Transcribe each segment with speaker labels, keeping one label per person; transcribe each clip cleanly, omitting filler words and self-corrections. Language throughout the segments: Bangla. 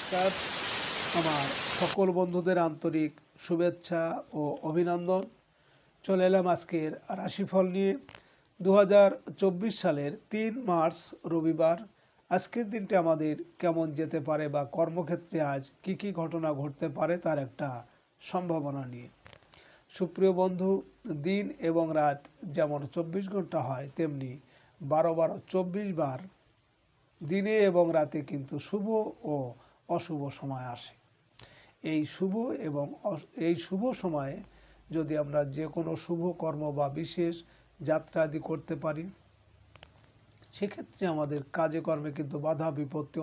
Speaker 1: নমস্কার। আমার সকল বন্ধুদের আন্তরিক শুভেচ্ছা ও অভিনন্দন। চলে এলাম আজকের রাশিফল নিয়ে। 2024 সালের 3 মার্চ রবিবার। আজকের দিনটি আমাদের কেমন যেতে পারে বা কর্মক্ষেত্রে আজ কি কি ঘটনা ঘটতে পারে তার একটা সম্ভাবনা নিয়ে। সুপ্রিয় বন্ধু, দিন এবং রাত যেমন 24 ঘন্টা হয়, তেমনি 12-12-24 বার দিনে এবং রাতে কিন্তু শুভ ও অশুভ সময় আসে। এই শুভ সময়ে যদি আমরা যে কোনো শুভ কর্ম বা বিশেষ যাত্রা আদি করতে পারি, সেক্ষেত্রে আমাদের কাজে কর্মে কিন্তু বাধা বিপত্তি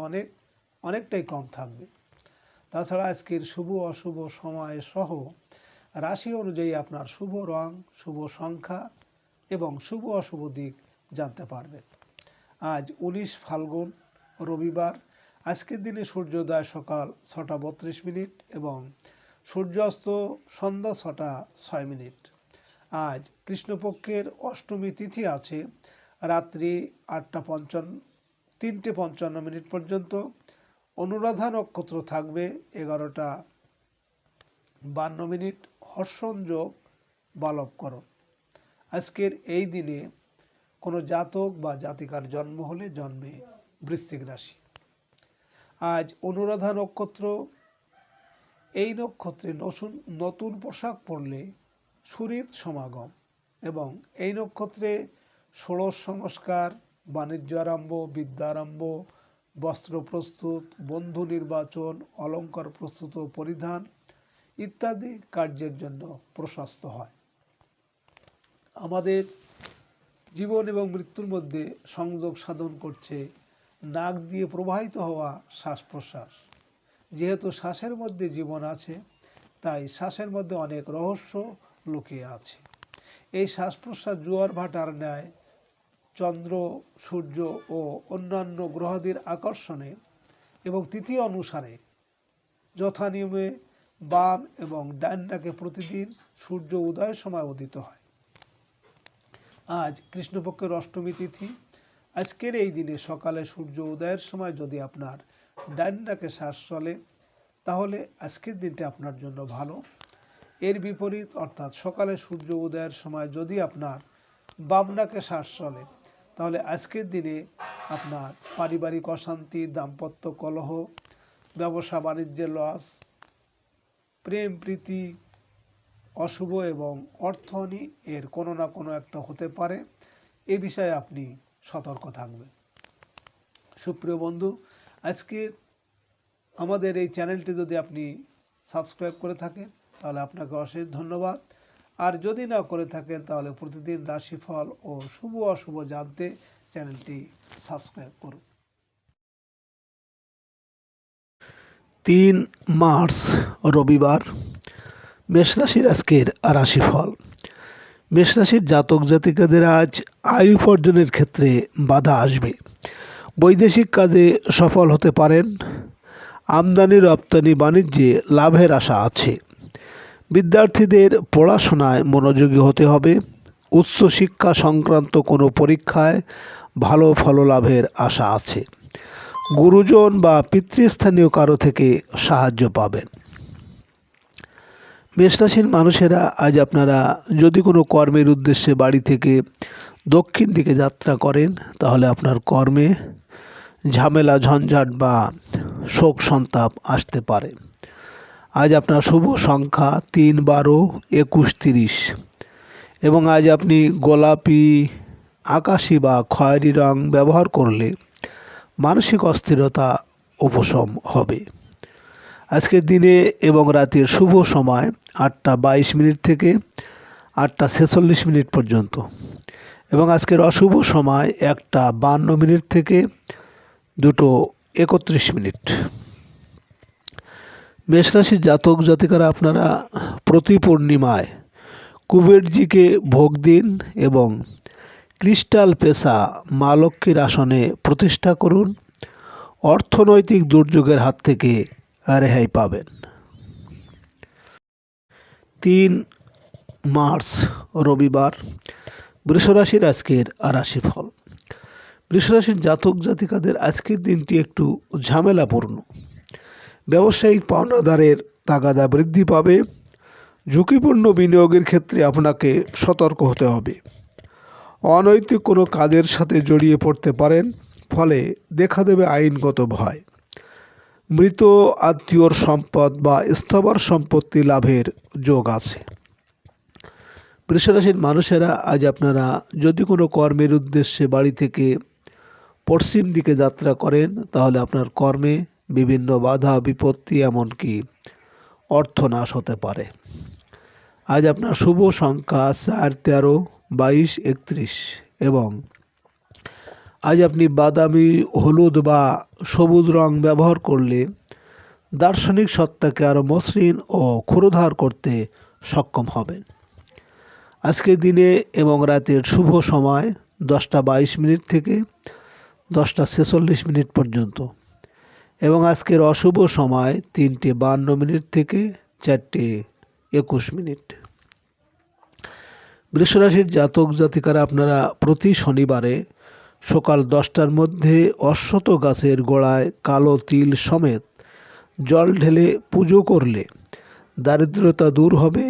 Speaker 1: অনেকটাই কম থাকবে। তাছাড়া আজকের শুভ অশুভ সময় সহ রাশি অনুযায়ী আপনার শুভ রং, শুভ সংখ্যা এবং শুভ অশুভ দিক জানতে পারবেন। আজ 19 ফাল্গুন রবিবার। আজকের দিনে সূর্যোদয় সকাল 6:32 এবং সূর্যাস্ত সন্ধ্যা 6:06। আজ কৃষ্ণপক্ষের অষ্টমী তিথি আছে রাত্রি 3:55 পর্যন্ত। অনুরাধা নক্ষত্র থাকবে 11:52। হর্ষণ যোগ বালবকরণ। আজকের এই দিনে কোনো জাতক বা জাতিকার জন্ম হলে জন্মে বৃশ্চিক রাশি। আজ অনুরাধা নক্ষত্র। এই নক্ষত্রে নতুন পোশাক পরলে সুহৃদ সমাগম এবং এই নক্ষত্রে ষোড়শ সংস্কার, বাণিজ্য আরম্ভ, বিদ্যা আরম্ভ, বস্ত্র প্রস্তুত, বন্ধু নির্বাচন, অলঙ্কার প্রস্তুত ও পরিধান ইত্যাদি কার্যের জন্য প্রশস্ত হয়। আমাদের জীবন এবং মৃত্যুর মধ্যে সংযোগ সাধন করছে নাক দিয়ে প্রবাহিত হওয়া শ্বাস প্রশ্বাস। যেহেতু শ্বাসের মধ্যে জীবন আছে, তাই শ্বাসের মধ্যে অনেক রহস্য লুকিয়ে আছে। এই শ্বাস প্রশ্বাস জোয়ার ভাটার ন্যায় চন্দ্র, সূর্য ও অন্যান্য গ্রহাদির আকর্ষণে এবং তিথি অনুসারে যথানিয়মে বাম এবং ডান নাকে প্রতিদিন সূর্য উদয়ের সময় উদিত হয়। আজ কৃষ্ণপক্ষের অষ্টমী তিথি। আজকের এই দিনে সকালে সূর্য উদয়ের সময় যদি আপনার ডান নাকে শ্বাস চলে, তাহলে আজকের দিনটি আপনার জন্য ভালো। এর বিপরীত অর্থাৎ সকালে সূর্য উদয়ের সময় যদি আপনার বাম নাকে শ্বাস চলে, তাহলে আজকের দিনে আপনার পারিবারিক অশান্তি, দাম্পত্য কলহ, ব্যবসা বাণিজ্যের লস, প্রেম প্রীতি অশুভ এবং অর্থহানি এর কোনো না কোনো একটা হতে পারে। এ বিষয়ে আপনি সতর্ক থাকবেন। সুপ্রিয় বন্ধু, আজকে আমাদের এই চ্যানেলটি যদি আপনি সাবস্ক্রাইব করে থাকেন, তাহলে আপনাকে অশেষ ধন্যবাদ। আর যদি না করে থাকেন, তাহলে প্রতিদিন রাশিফল ও শুভ অশুভ জানতে চ্যানেলটি সাবস্ক্রাইব করুন।
Speaker 2: 3 মার্চ রবিবার। মেষরাশির আজকের রাশিফল। মেষরাশির জাতক জাতিকাদের আজ আয় উপার্জনের ক্ষেত্রে বাধা আসবে। বৈদেশিক কাজে সফল হতে পারেন। আমদানি রপ্তানি বাণিজ্যে লাভের আশা আছে। বিদ্যার্থীদের পড়াশোনায় মনোযোগী হতে হবে। উচ্চশিক্ষা সংক্রান্ত কোনো পরীক্ষায় ভালো ফললাভের আশা আছে। গুরুজন বা পিতৃস্থানীয় কারো থেকে সাহায্য পাবেন। মেষরাশির মানুষেরা আজ আপনারা যদি কোনো কর্মের উদ্দেশ্যে বাড়ি থেকে দক্ষিণ দিকে যাত্রা করেন, তাহলে আপনার কর্মে ঝামেলা, ঝঞ্ঝাট বা শোক সন্তাপ আসতে পারে। আজ আপনার শুভ সংখ্যা 3, 12, 21, 30 এবং আজ আপনি গোলাপি, আকাশি বা খয়েরি রং ব্যবহার করলে মানসিক অস্থিরতা উপশম হবে। আজকের দিনে এবং রাতের শুভ সময় 8:22 থেকে 8:46 পর্যন্ত এবং আজকের অশুভ সময় 1:52 থেকে 2:31। মেষরাশির জাতক জাতিকারা আপনারা প্রতি পূর্ণিমায় কুবেরজিকে ভোগ দিন এবং ক্রিস্টাল পেশা মা লক্ষ্মীর আসনে প্রতিষ্ঠা করুন। অর্থনৈতিক দুর্যোগের হাত থেকে রেহাই পাবেন। 3 মার্চ রবিবার। বৃষরাশির আজকের রাশিফল। বৃষরাশির জাতক জাতিকাদের আজকের দিনটি একটু ঝামেলাপূর্ণ। ব্যবসায়িক পাওনাদারের তাগাদা বৃদ্ধি পাবে। ঝুঁকিপূর্ণ বিনিয়োগের ক্ষেত্রে আপনাকে সতর্ক হতে হবে। অনৈতিক কোনো কাজের সাথে জড়িয়ে পড়তে পারেন, ফলে দেখা দেবে আইনগত ভয়। মৃত আত্মীয়র সম্পদ বা স্থাবর সম্পত্তি লাভের যোগ আছে। বৃষরাশির মানুষেরা আজ আপনারা যদি কোনো কর্মের উদ্দেশ্যে বাড়ি থেকে পশ্চিম দিকে যাত্রা করেন, তাহলে আপনার কর্মে বিভিন্ন বাধা বিপত্তি এমনকি অর্থনাশ হতে পারে। আজ আপনার শুভ সংখ্যা 4, 13, 22, 31 এবং আজ আপনি বাদামি, হলুদ বা সবুজ রং ব্যবহার করলে দার্শনিক সত্তাকে আরও মসৃণ ও ক্ষুরোধার করতে সক্ষম হবেন। আজকের দিনে এবং রাতের শুভ সময় 10:22 থেকে 10:46 পর্যন্ত এবং আজকের অশুভ সময় 3:52 থেকে 4:21। বৃষরাশির জাতক জাতিকারা আপনারা প্রতি শনিবারে সকাল 10টার মধ্যে অশ্বত্থ গাছের গোড়ায় কালো তিল সমেত জল ঢেলে পুজো করলে দারিদ্রতা দূর হবে,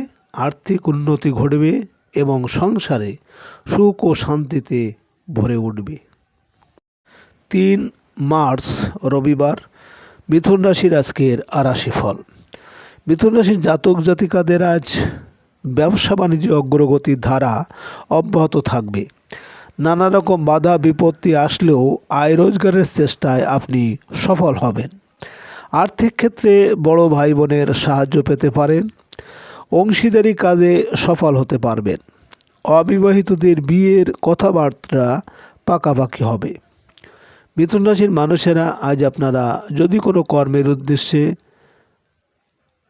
Speaker 2: আর্থিক উন্নতি ঘটবে এবং সংসারে সুখ ও শান্তিতে ভরে উঠবে। 3 মার্চ রবিবার মিথুন রাশির আজকের রাশিফল। মিথুন রাশির জাতক জাতিকাদের আজ ব্যবসা বাণিজ্য অগ্রগতির ধারা অব্যাহত থাকবে। নানা রকম বাধা বিপত্তি আসলেও আয় রোজগারের চেষ্টায় আপনি সফল হবেন। আর্থিক ক্ষেত্রে বড় ভাই বোনের সাহায্য পেতে পারেন। অংশীদারি কাজে সফল হতে পারবেন। অবিবাহিতদের বিয়ের কথাবার্তা পাকাপাকি হবে। মিথুন রাশির মানুষেরা আজ আপনারা যদি কোনো কর্মের উদ্দেশ্যে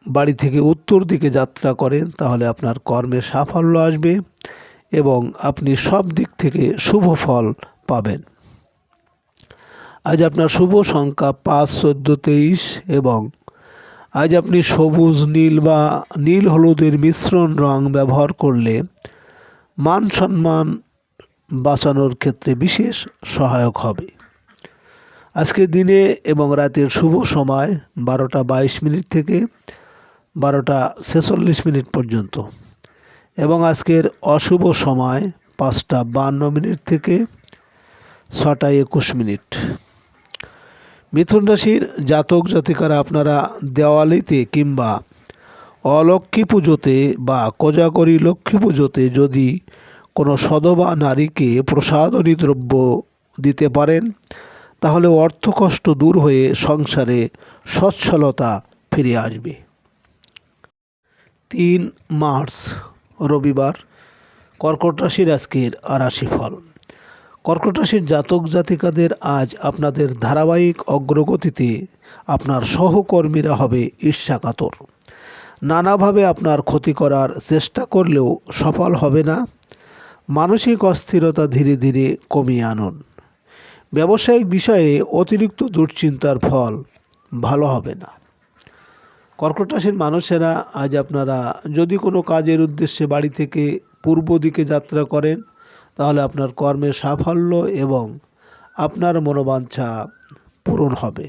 Speaker 2: বাড়ি থেকে উত্তর দিকে যাত্রা করেন, তাহলে আপনার কর্মে সাফল্য আসবে এবং আপনি সব দিক থেকে শুভ ফল পাবেন। আজ আপনার শুভ সংখ্যা 5, 14, 23 এবং আজ আপনি সবুজ, নীল বা নীল হলুদের মিশ্রণ রং ব্যবহার করলে মান সম্মান বাঁচানোর ক্ষেত্রে বিশেষ সহায়ক হবে। আজকের দিনে এবং রাতের শুভ সময় 12:22 থেকে 12:46 পর্যন্ত এবং আজকের অশুভ সময় 5:52 থেকে 6:21। মিথুন রাশির জাতক জাতিকারা আপনারা দেওয়ালিতে কিংবা অলক্ষ্মী পুজোতে বা কোজাগরী লক্ষ্মী পুজোতে যদি কোনো সধবা নারীকে প্রসাদনী দ্রব্য দিতে পারেন, তাহলে অর্থকষ্ট দূর হয়ে সংসারে সচ্ছলতা ফিরে আসবে। 3 মার্চ রবিবার কর্কট রাশির আজকের রাশিফল। কর্কট রাশির জাতক জাতিকাদের আজ আপনাদের ধারাবাহিক অগ্রগতিতে আপনার সহকর্মীরা হবে ঈর্ষাকাতর। নানাভাবে আপনার ক্ষতি করার চেষ্টা করলেও সফল হবে না। মানসিক অস্থিরতা ধীরে ধীরে কমিয়ে আনুন। ব্যবসায়িক বিষয়ে অতিরিক্ত দুশ্চিন্তার ফল ভালো হবে না। কর্কট রাশির মানুষেরা আজ আপনারা যদি কোনো কাজের উদ্দেশ্যে বাড়ি থেকে পূর্ব দিকে যাত্রা করেন, তাহলে আপনার কর্মের সাফল্য এবং আপনার মনোবাঞ্ছা পূরণ হবে।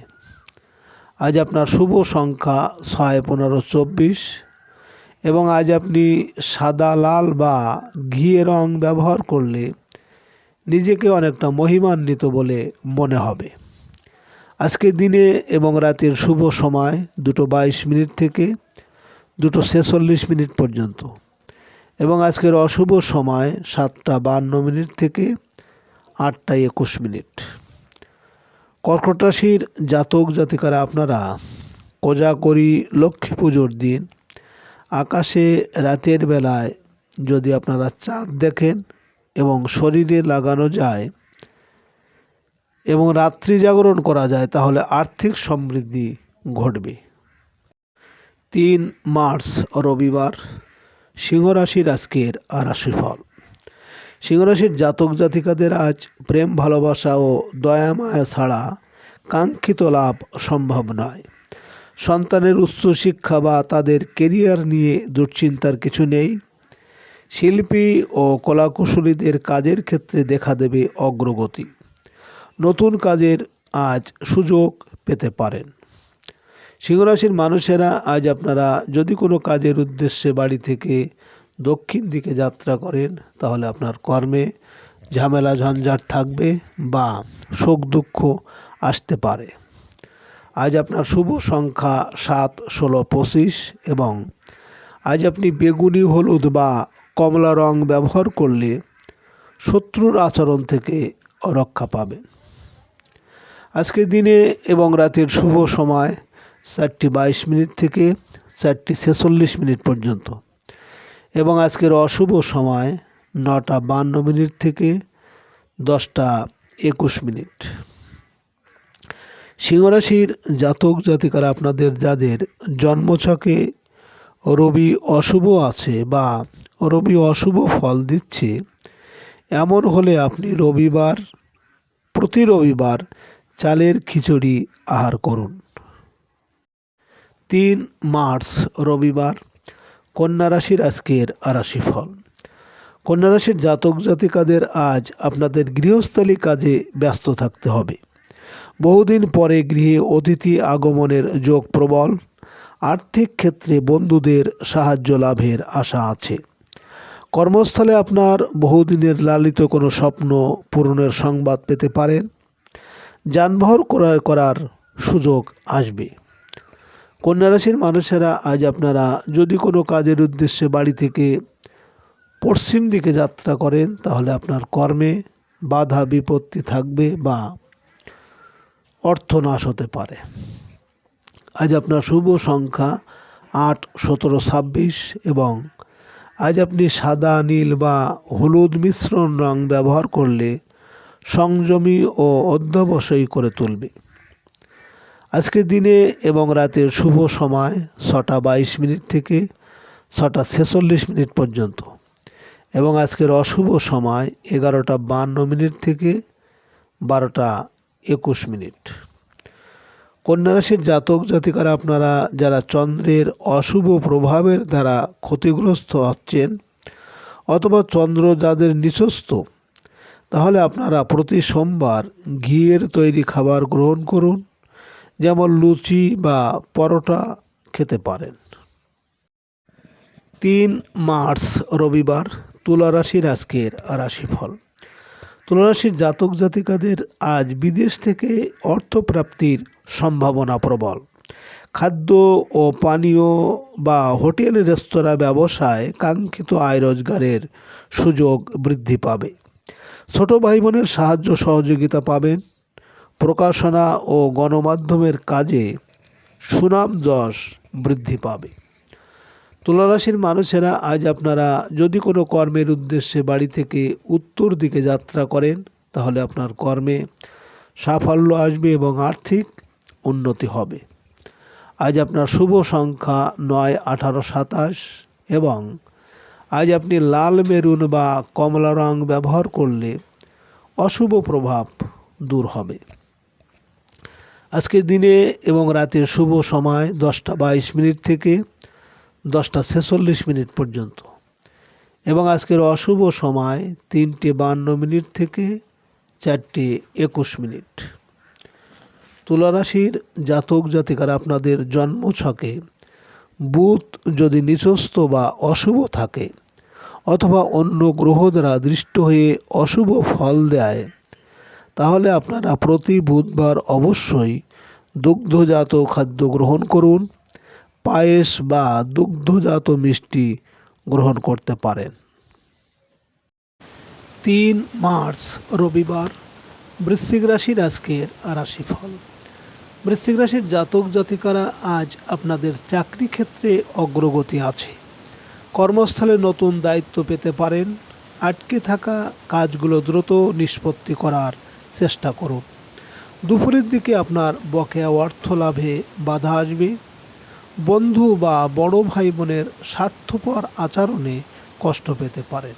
Speaker 2: আজ আপনার শুভ সংখ্যা 6, 15, 24 এবং আজ আপনি সাদা, লাল বা ঘিয়ে রং ব্যবহার করলে নিজেকে অনেকটা মহিমান্বিত বলে মনে হবে। আজকের দিনে এবং রাতের শুভ সময় 2:22 থেকে 2:46 পর্যন্ত এবং আজকের অশুভ সময় 7:52 থেকে 8:21। কর্কট রাশির জাতক জাতিকারা আপনারা কোজাগরী লক্ষ্মী পুজোর দিন আকাশে রাতের বেলায় যদি আপনারা চাঁদ দেখেন এবং শরীরে লাগানো যায় এবং রাত্রি জাগরণ করা যায়, তাহলে আর্থিক সমৃদ্ধি ঘটবে। 3 মার্চ রবিবার সিংহ রাশির আজকের রাশিফল। সিংহ রাশির জাতক জাতিকাদের আজ প্রেম ভালোবাসা ও দয়া মায়া ছাড়া কাঙ্ক্ষিত লাভ সম্ভব নয়। সন্তানের উচ্চ শিক্ষা বা তাদের কেরিয়ার নিয়ে দুশ্চিন্তার কিছু নেই। শিল্পী ও কলাকুশলীদের কাজের ক্ষেত্রে দেখা দেবে অগ্রগতি। নতুন কাজের আজ সুযোগ পেতে পারেন। সিংহরাশির মানুষেরা আজ আপনারা যদি কোনো কাজের উদ্দেশ্যে বাড়ি থেকে দক্ষিণ দিকে যাত্রা করেন তাহলে আপনার কর্মে ঝামেলা ঝঞ্ঝাট থাকবে বা শোক দুঃখ আসতে পারে। আজ আপনার শুভ সংখ্যা 7, 16, 25 এবং আজ আপনি বেগুনি, হলুদ বা কমলা রং ব্যবহার করলে শত্রুর আচরণ থেকে রক্ষা পাবেন। আজকের দিনে এবং রাতের শুভ সময় 4:22 থেকে 4:46 পর্যন্ত এবং আজকের অশুভ সময় 9:52 থেকে 10:21। সিংহরাশির জাতক জাতিকারা আপনাদের যাদের জন্মছকে রবি অশুভ আছে বা রবি অশুভ ফল দিচ্ছে, এমন হলে আপনি প্রতি রবিবার চালের খিচুড়ি আহার করুন। 3 মার্চ রবিবার কন্যা রাশির আজকের রাশিফল। কন্যা রাশির জাতক জাতিকাদের আজ আপনাদের গৃহস্থালী কাজে ব্যস্ত থাকতে হবে। বহুদিন পরে গৃহে অতিথি আগমনের যোগ প্রবল। আর্থিক ক্ষেত্রে বন্ধুদের সাহায্য লাভের আশা আছে। কর্মস্থলে আপনার বহুদিনের লালিত কোনো স্বপ্ন পূরণের সংবাদ পেতে পারেন। যানবাহন ক্রয় করার সুযোগ আসবে। কন্যা রাশির মানুষেরা আজ আপনারা যদি কোনো কাজের উদ্দেশ্যে বাড়ি থেকে পশ্চিম দিকে যাত্রা করেন তাহলে আপনার কর্মে বাধা বিপত্তি থাকবে বা অর্থনাশ হতে পারে। আজ আপনার শুভ সংখ্যা 8, 17, 26 এবং আজ আপনি সাদা, নীল বা হলুদ মিশ্রণ রং ব্যবহার করলে সংযমী ও অধ্যবসায়ী করে তুলবে। আজকের দিনে এবং রাতের শুভ সময় 6:22 থেকে 6:46 পর্যন্ত এবং আজকের অশুভ সময় 11:52 থেকে 12:21। কন্যা রাশির জাতক জাতিকারা আপনারা যারা চন্দ্রের অশুভ প্রভাবের দ্বারা ক্ষতিগ্রস্ত হচ্ছেন অথবা চন্দ্র যাদের নিচস্থ, তাহলে আপনারা প্রতি সোমবার ঘিয়ের তৈরি খাবার গ্রহণ করুন, যেমন লুচি বা পরোটা খেতে পারেন। 3 মার্চ রবিবার তুলা রাশির আজকের রাশিফল। তুলা রাশির জাতক জাতিকাদের আজ বিদেশ থেকে অর্থপ্রাপ্তির সম্ভাবনা প্রবল। খাদ্য ও পানীয় বা হোটেল রেস্তোরাঁ ব্যবসায় কাঙ্ক্ষিত আয় রোজগারের সুযোগ বৃদ্ধি পাবে। ছোট ভাই বোনের সাহায্য সহযোগিতা পাবেন। প্রকাশনা ও গণমাধ্যমের কাজে সুনাম যশ বৃদ্ধি পাবে। তুলা রাশির মানুষেরা আজ আপনারা যদি কোনো কর্মের উদ্দেশ্যে বাড়ি থেকে উত্তর দিকে যাত্রা করেন তাহলে আপনার কর্মে সাফল্য আসবে এবং আর্থিক উন্নতি হবে। আজ আপনার শুভ সংখ্যা 9, 18, 27 এবং আজ আপনি লাল, মেরুন বা কমলা রং ব্যবহার করলে অশুভ প্রভাব দূর হবে। আজকের দিনে এবং রাতের শুভ সময় 10:22 থেকে 10:46 পর্যন্ত এবং আজকের অশুভ সময় 3:52 থেকে 4:21। তুলা রাশির জাতক জাতিকারা আপনাদের জন্মছকে বুধ যদি নিচস্থ বা অশুভ থাকে অথবা অন্য গ্রহ দ্বারা দৃষ্ট হয়ে অশুভ ফল দেয়, তাহলে আপনারা প্রতি বুধবার অবশ্যই দুগ্ধজাত খাদ্য গ্রহণ করুন। পায়েস বা দুগ্ধজাত মিষ্টি গ্রহণ করতে পারেন। 3 মার্চ রবিবার বৃশ্চিক রাশির আজকের রাশিফল। বৃশ্চিক রাশির জাতক জাতিকারা আজ আপনাদের চাকরি ক্ষেত্রে অগ্রগতি আছে। কর্মস্থলে নতুন দায়িত্ব পেতে পারেন। আটকে থাকা কাজগুলো দ্রুত নিষ্পত্তি করার চেষ্টা করুন। দুপুরের দিকে আপনার বকেয়া অর্থ লাভে বাধা আসবে। বন্ধু বা বড় ভাই বোনের স্বার্থপর আচরণে কষ্ট পেতে পারেন।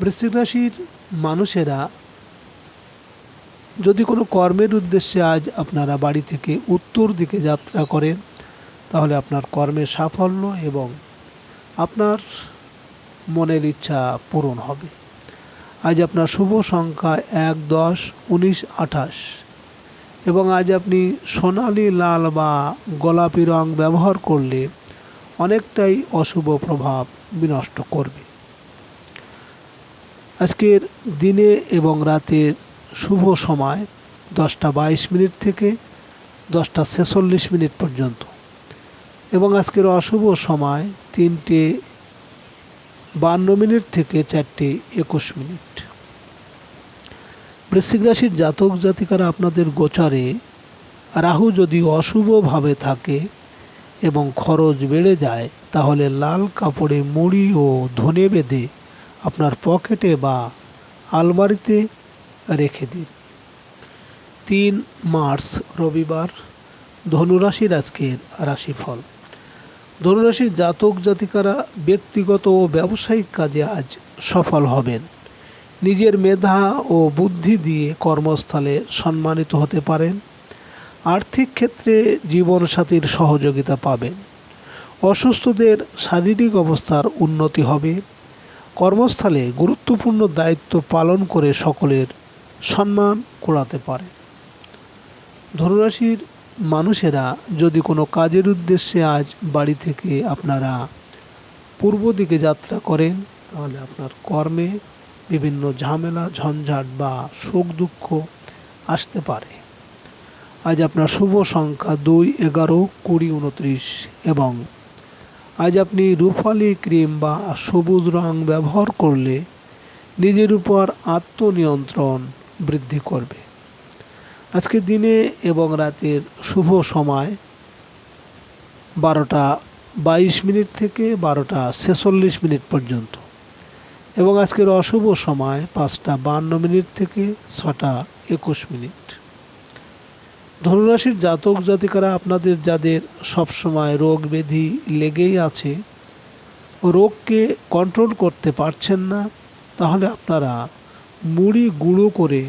Speaker 2: বৃশ্চিক রাশির মানুষেরা যদি কোনো কর্মের উদ্দেশ্যে আজ আপনারা বাড়ি থেকে উত্তর দিকে যাত্রা করেন তাহলে আপনার কর্মে সাফল্য এবং আপনার মনের ইচ্ছা পূরণ হবে। আজ আপনার শুভ সংখ্যা 1, 10, 19, 28 এবং আজ আপনি সোনালি লাল বা গোলাপি রং ব্যবহার করলে অনেকটাই অশুভ প্রভাব বিনষ্ট করবে। আজকের দিনে এবং রাতের শুভ সময় 10:22 থেকে 10:46 পর্যন্ত এবং আজকের অশুভ সময় 3:52 থেকে 4:21। বৃশ্চিক রাশির জাতক জাতিকারা আপনাদের গোচরে রাহু যদি অশুভভাবে থাকে এবং খরচ বেড়ে যায় তাহলে লাল কাপড়ে মুড়ি ও ধনে বেঁধে আপনার পকেটে বা আলমারিতে রেখে দিন। 3 মার্চ রবিবার ধনুরাশির আজকের রাশিফল। ধনুরাশির জাতক জাতিকারা ব্যক্তিগত ও ব্যবসায়িক কাজে আজ সফল হবেন। নিজের মেধা ও বুদ্ধি দিয়ে কর্মস্থলে সম্মানিত হতে পারেন। আর্থিক ক্ষেত্রে জীবনসাথীর সহযোগিতা পাবেন। অসুস্থদের শারীরিক অবস্থার উন্নতি হবে। কর্মস্থলে গুরুত্বপূর্ণ দায়িত্ব পালন করে সকলের সম্মান কুড়াতে পারে। ধনুরাশির মানুষেরা যদি কোনো কাজের উদ্দেশ্যে আজ বাড়ি থেকে আপনারা পূর্ব দিকে যাত্রা করেন তাহলে আপনার কর্মে বিভিন্ন ঝামেলা ঝঞ্ঝাট বা সুখ দুঃখ আসতে পারে। আজ আপনার শুভ সংখ্যা 2, 11, 20, 29 এবং আজ আপনি রূপালি ক্রিম বা সবুজ রং ব্যবহার করলে নিজের উপর আত্মনিয়ন্ত্রণ বৃদ্ধি করবে। আজকে দিনে এবং রাতের শুভ সময় 12:22 থেকে 12:46 পর্যন্ত এবং আজকের অশুভ সময় 5:52 থেকে 6:21। ধনুরাশির জাতক জাতিকারা আপনাদের যাদের সবসময় রোগ ব্যাধি লেগেই আছে, রোগকে কন্ট্রোল করতে পারছেন না, তাহলে আপনারা মুড়ি গুঁড়ো করে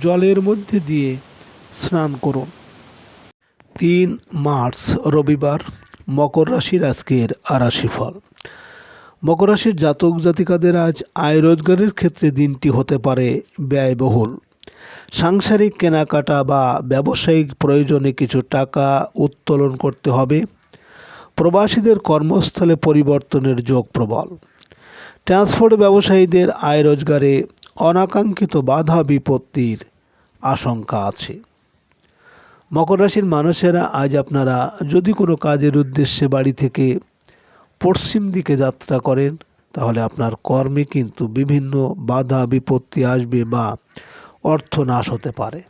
Speaker 2: জলের মধ্যে দিয়ে স্নান করুন। 3 মার্চ রবিবার মকর রাশির আজকের রাশিফল। মকর রাশির জাতক জাতিকাদের আজ আয় রোজগারের ক্ষেত্রে দিনটি হতে পারে ব্যয়বহুল। সাংসারিক কেনাকাটা বা ব্যবসায়িক প্রয়োজনে কিছু টাকা উত্তোলন করতে হবে। প্রবাসীদের কর্মস্থলে পরিবর্তনের যোগ প্রবল। ট্রান্সপোর্ট ব্যবসায়ীদের আয় রোজগারে অনাকাঙ্ক্ষিত বাধা বিপত্তির আশঙ্কা আছে। মকর রাশির মানুষেরা আজ আপনারা যদি কোনো কাজের উদ্দেশ্যে বাড়ি থেকে পশ্চিম দিকে যাত্রা করেন তাহলে আপনার কর্মে কিন্তু বিভিন্ন বাধা বিপত্তি আসবে বা অর্থ নাশ হতে পারে।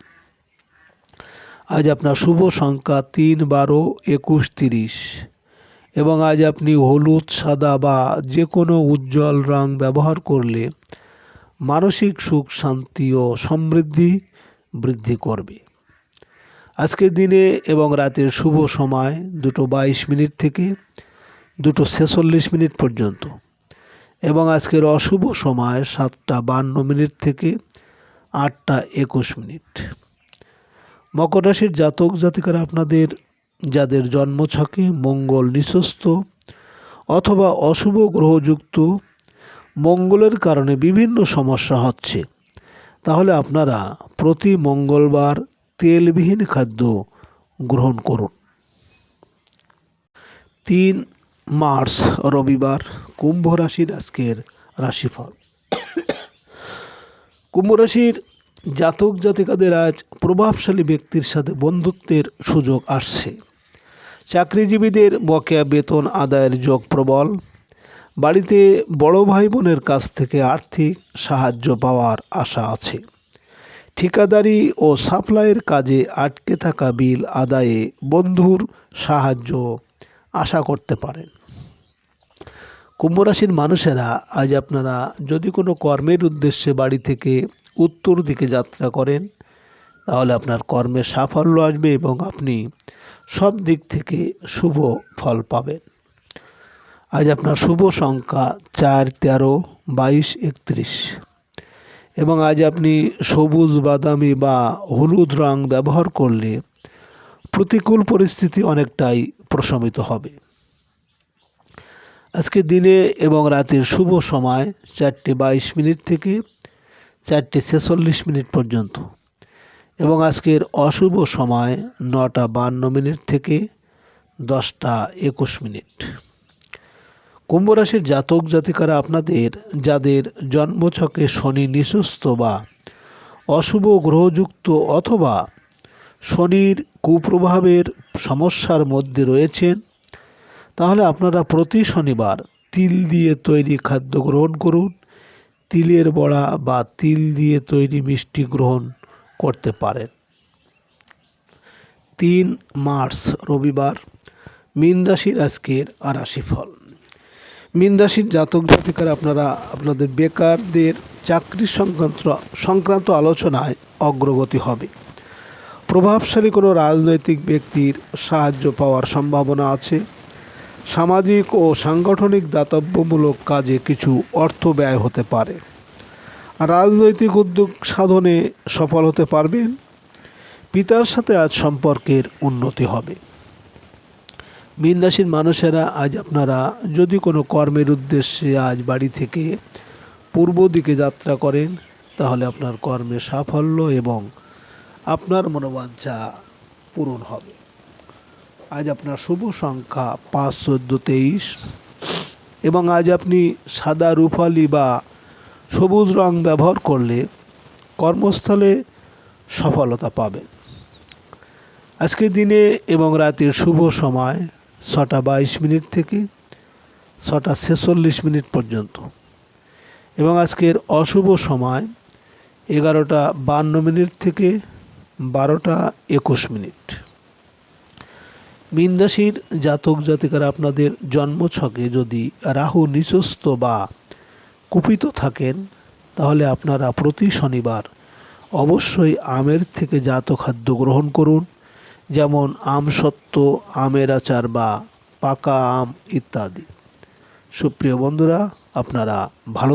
Speaker 2: আজ আপনার শুভ সংখ্যা 3, 12, 21, 30 এবং আজ আপনি হলুদ, সাদা বা যে কোনো উজ্জ্বল রং ব্যবহার করলে মানসিক সুখ শান্তি ও সমৃদ্ধি বৃদ্ধি করবে। আজকের দিনে এবং রাতের শুভ সময় 2:22 থেকে 2:46 পর্যন্ত এবং আজকের অশুভ সময় 7:52 থেকে 8:21। মকর রাশির জাতক জাতিকারা আপনাদের যাদের জন্মছকে মঙ্গল নিচস্থ অথবা অশুভ গ্রহযুক্ত, মঙ্গলের কারণে বিভিন্ন সমস্যা হচ্ছে, তাহলে আপনারা প্রতি মঙ্গলবার তেলবিহীন খাদ্য গ্রহণ করুন। 3 মার্চ রবিবার কুম্ভ রাশির আজকের রাশিফল। কুম্ভ রাশির জাতক জাতিকাদের আজ প্রভাবশালী ব্যক্তির সাথে বন্ধুত্বের সুযোগ আসছে। চাকরিজীবীদের বকেয়া বেতন আদায়ের যোগ প্রবল। বাড়িতে বড় ভাই বোনের কাছ থেকে আর্থিক সাহায্য পাওয়ার আশা আছে। ঠিকাদারি ও সাপ্লাইয়ের কাজে আটকে থাকা বিল আদায়ে বন্ধুর সাহায্য আশা করতে পারেন। কুম্ভ রাশির মানুষেরা আজ আপনারা যদি কোনো কর্মের উদ্দেশ্যে বাড়ি থেকে উত্তর দিকে যাত্রা করেন তাহলে আপনার কর্মে সাফল্য আসবে এবং আপনি সব দিক থেকে শুভ ফল পাবেন। আজ আপনার শুভ সংখ্যা 4, 13, 22, 31 এবং আজ আপনি সবুজ, বাদামি বা হলুদ রং ব্যবহার করলে প্রতিকূল পরিস্থিতি অনেকটাই প্রশমিত হবে। আজকে দিনে এবং রাতের শুভ সময় 4:22 থেকে 4:46 পর্যন্ত এবং আজকের অশুভ সময় 9:52 থেকে 10:21। কুম্ভ রাশির জাতক জাতিকারা আপনাদের যাদের জন্মছকে শনি নিচস্থ বা অশুভ গ্রহযুক্ত অথবা শনির কুপ্রভাবের সমস্যার মধ্যে রয়েছেন, তাহলে আপনারা প্রতি শনিবার তিল দিয়ে তৈরি খাদ্য গ্রহণ করুন। তিলের বড়া বা তিল দিয়ে তৈরি মিষ্টি গ্রহণ করতে পারেন। 3 মার্চ রবিবার মীন রাশির আজকের রাশিফল। মীন রাশির জাতক জাতিকারা আপনারা আপনাদের বেকারদের চাকরি সংক্রান্ত আলোচনায় অগ্রগতি হবে। প্রভাবশালী কোনো রাজনৈতিক ব্যক্তির সাহায্য পাওয়ার সম্ভাবনা আছে। সামাজিক ও সাংগঠনিক দাতব্যমূলক কাজে কিছু অর্থ ব্যয় হতে পারে। রাজনৈতিক উদ্যোগ সাধনে সফল হতে পারবেন। পিতার সাথে আজ সম্পর্কের উন্নতি হবে। মীন রাশির মানুষেরা আজ আপনারা যদি কোনো কর্মের উদ্দেশ্যে আজ বাড়ি থেকে পূর্ব দিকে যাত্রা করেন, তাহলে আপনার কর্মে সাফল্য এবং আপনার মনোবাঞ্ছা পূরণ হবে। আজ আপনার শুভ সংখ্যা 5, 14, 23 এবং আজ আপনি সাদা, রূপালি বা সবুজ রং ব্যবহার করলে কর্মস্থলে সফলতা পাবেন। আজকের দিনে এবং রাতের শুভ সময় 6:22 থেকে 6:46 পর্যন্ত এবং আজকের অশুভ সময় 11:52 থেকে 12:21। মীন রাশির জাতক জাতিকারা আপনাদের জন্মছকে যদি রাহু নিচস্থ বা কুপিত থাকেন, তাহলে আপনারা প্রতি শনিবার অবশ্যই আমের থেকে জাত খাদ্য গ্রহণ করুন, যেমন আমসত্ত্ব, আমের আচার বা পাকা আম ইত্যাদি। সুপ্রিয় বন্ধুরা, আপনারা ভালো